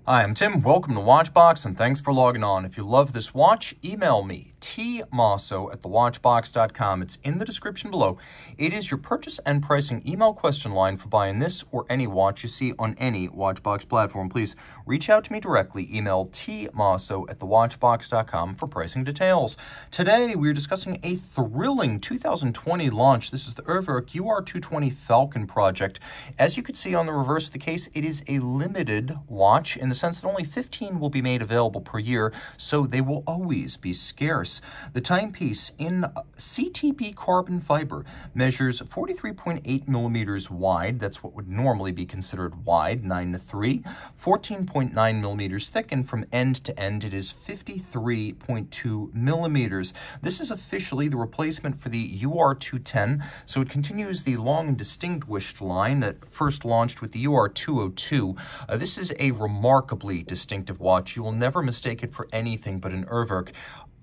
Hi, I'm Tim. Welcome to WatchBox, and thanks for logging on. If you love this watch, email me, tmosso@thewatchbox.com. It's in the description below. It is your purchase and pricing email question line for buying this or any watch you see on any WatchBox platform. Please reach out to me directly. Email tmosso@thewatchbox.com for pricing details. Today, we're discussing a thrilling 2020 launch. This is the Urwerk UR-220 Falcon Project. As you can see on the reverse of the case, it is a limited watch in the sense that only 15 will be made available per year, so they will always be scarce. The timepiece in CTP Carbon Fiber measures 43.8 millimeters wide. That's what would normally be considered wide, 9:3, 14.9 millimeters thick, and from end to end it is 53.2 millimeters. This is officially the replacement for the UR-210, so it continues the long and distinguished line that first launched with the UR-202. This is a remarkably distinctive watch. You will never mistake it for anything but an Urwerk.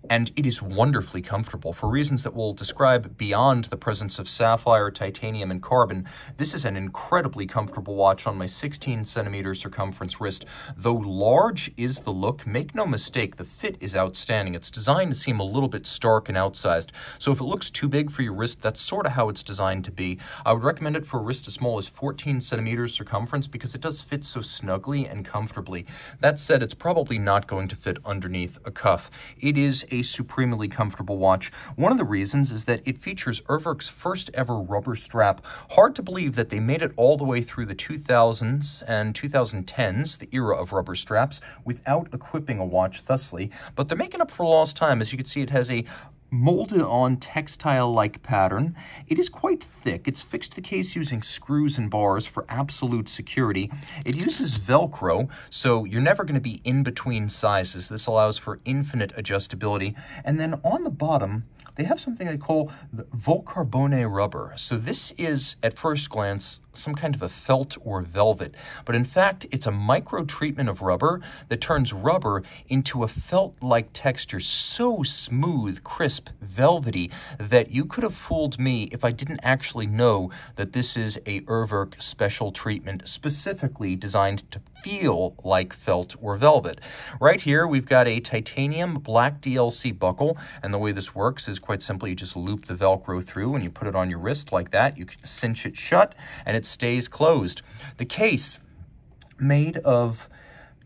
And it is wonderfully comfortable. For reasons that we'll describe beyond the presence of sapphire, titanium, and carbon, this is an incredibly comfortable watch on my 16-centimeter circumference wrist. Though large is the look, make no mistake, the fit is outstanding. It's designed to seem a little bit stark and outsized. So if it looks too big for your wrist, that's sort of how it's designed to be. I would recommend it for a wrist as small as 14 centimeters circumference because it does fit so snugly and comfortably. That said, it's probably not going to fit underneath a cuff. It is a supremely comfortable watch. One of the reasons is that it features Urwerk's first ever rubber strap. Hard to believe that they made it all the way through the 2000s and 2010s, the era of rubber straps, without equipping a watch thusly, but they're making up for lost time. As you can see, it has a molded on textile-like pattern. It is quite thick. It's fixed to the case using screws and bars for absolute security. It uses Velcro, so you're never going to be in between sizes. This allows for infinite adjustability. And then on the bottom, they have something they call the Volcarbone rubber. So this is, at first glance, some kind of a felt or velvet, but in fact, it's a micro treatment of rubber that turns rubber into a felt-like texture, so smooth, crisp, velvety, that you could have fooled me if I didn't actually know that this is a Urwerk special treatment specifically designed to feel like felt or velvet. Right here, we've got a titanium black DLC buckle, and the way this works is quite simply you just loop the Velcro through and you put it on your wrist like that. You can cinch it shut and it stays closed. The case, made of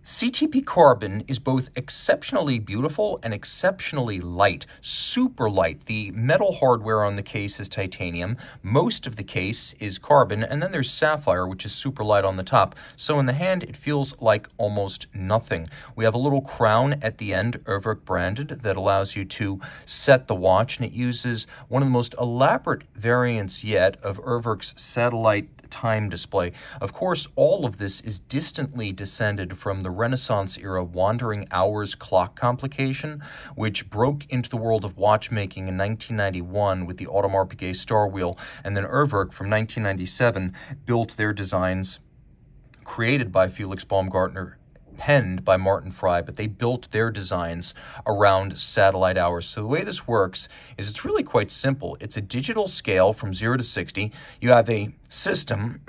CTP carbon, is both exceptionally beautiful and exceptionally light, super light. The metal hardware on the case is titanium, most of the case is carbon, and then there's sapphire, which is super light on the top. So in the hand, it feels like almost nothing. We have a little crown at the end, Urwerk branded, that allows you to set the watch, and it uses one of the most elaborate variants yet of Urwerk's satellite time display. Of course, all of this is distantly descended from the Renaissance-era wandering hours clock complication, which broke into the world of watchmaking in 1991 with the Audemars Piguet Star Wheel, and then Urwerk from 1997 built their designs, created by Felix Baumgartner, penned by Martin Fry, but they built their designs around satellite hours. So the way this works is it's really quite simple. It's a digital scale from 0 to 60. You have a system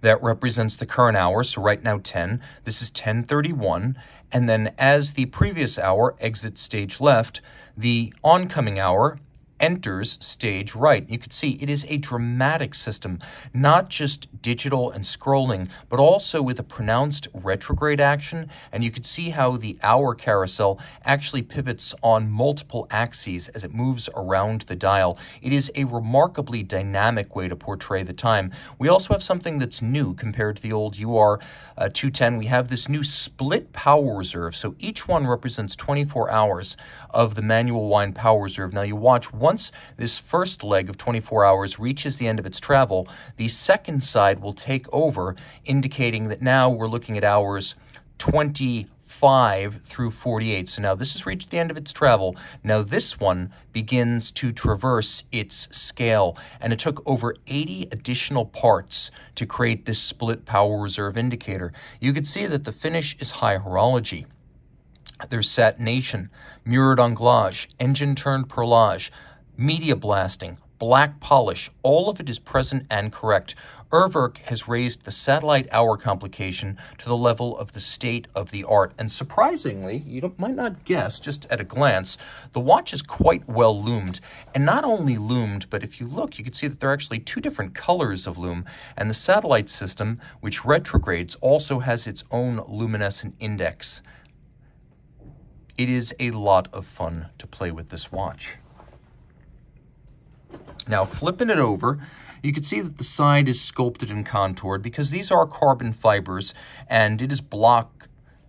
that represents the current hour, so right now 10. This is 10:31, and then as the previous hour exits stage left, the oncoming hour enters stage right. You can see it is a dramatic system, not just digital and scrolling, but also with a pronounced retrograde action. And you can see how the hour carousel actually pivots on multiple axes as it moves around the dial. It is a remarkably dynamic way to portray the time. We also have something that's new compared to the old UR-210. We have this new split power reserve. So each one represents 24 hours of the manual wind power reserve. Now you watch once this first leg of 24 hours reaches the end of its travel, the second side will take over, indicating that now we're looking at hours 25 through 48. So now this has reached the end of its travel. Now this one begins to traverse its scale, and it took over 80 additional parts to create this split power reserve indicator. You can see that the finish is high horology. There's satination, mirrored anglage, engine-turned perlage, media blasting, black polish. All of it is present and correct. Urwerk has raised the satellite hour complication to the level of the state of the art. And surprisingly, you might not guess, just at a glance, the watch is quite well loomed. And not only loomed, but if you look, you can see that there are actually two different colors of loom. And the satellite system, which retrogrades, also has its own luminescent index. It is a lot of fun to play with this watch. Now, flipping it over, you can see that the side is sculpted and contoured because these are carbon fibers and it is block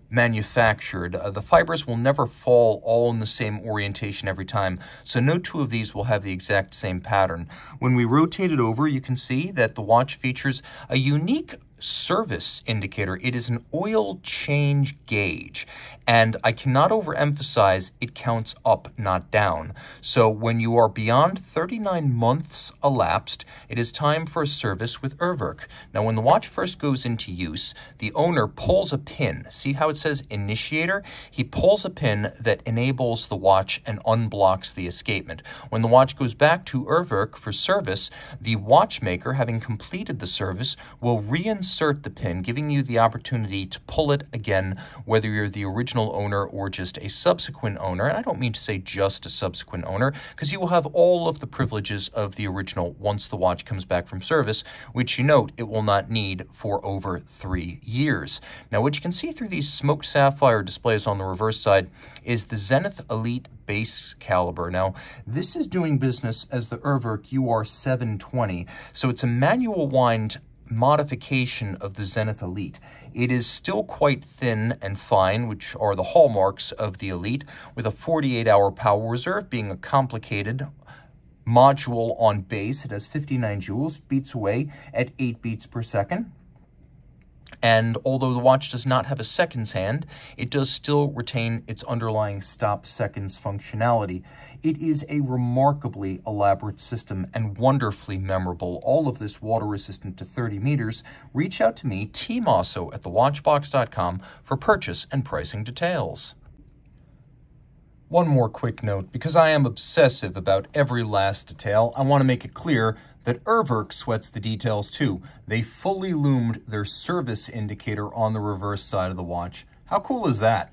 manufactured. The fibers will never fall all in the same orientation every time, so no two of these will have the exact same pattern. When we rotate it over, you can see that the watch features a unique service indicator. It is an oil change gauge, and I cannot overemphasize it counts up, not down. So when you are beyond 39 months elapsed, it is time for a service with Urwerk. Now, when the watch first goes into use, the owner pulls a pin. See how it says initiator? He pulls a pin that enables the watch and unblocks the escapement. When the watch goes back to Urwerk for service, the watchmaker, having completed the service, will reinsert the pin, giving you the opportunity to pull it again, whether you're the original owner or just a subsequent owner. And I don't mean to say just a subsequent owner, because you will have all of the privileges of the original once the watch comes back from service, which you note it will not need for over 3 years. Now, what you can see through these smoked sapphire displays on the reverse side is the Zenith Elite base caliber. Now, this is doing business as the Urwerk UR-220, so it's a manual wind modification of the Zenith Elite. It is still quite thin and fine, which are the hallmarks of the Elite, with a 48-hour power reserve being a complicated module on base. It has 59 joules, beats away at 8 beats per second. And although the watch does not have a seconds hand, it does still retain its underlying stop seconds functionality. It is a remarkably elaborate system and wonderfully memorable. All of this water resistant to 30 meters. Reach out to me, Team Mosso, at thewatchbox.com for purchase and pricing details. One more quick note, because I am obsessive about every last detail, I want to make it clear that Urwerk sweats the details too. They fully loomed their service indicator on the reverse side of the watch. How cool is that?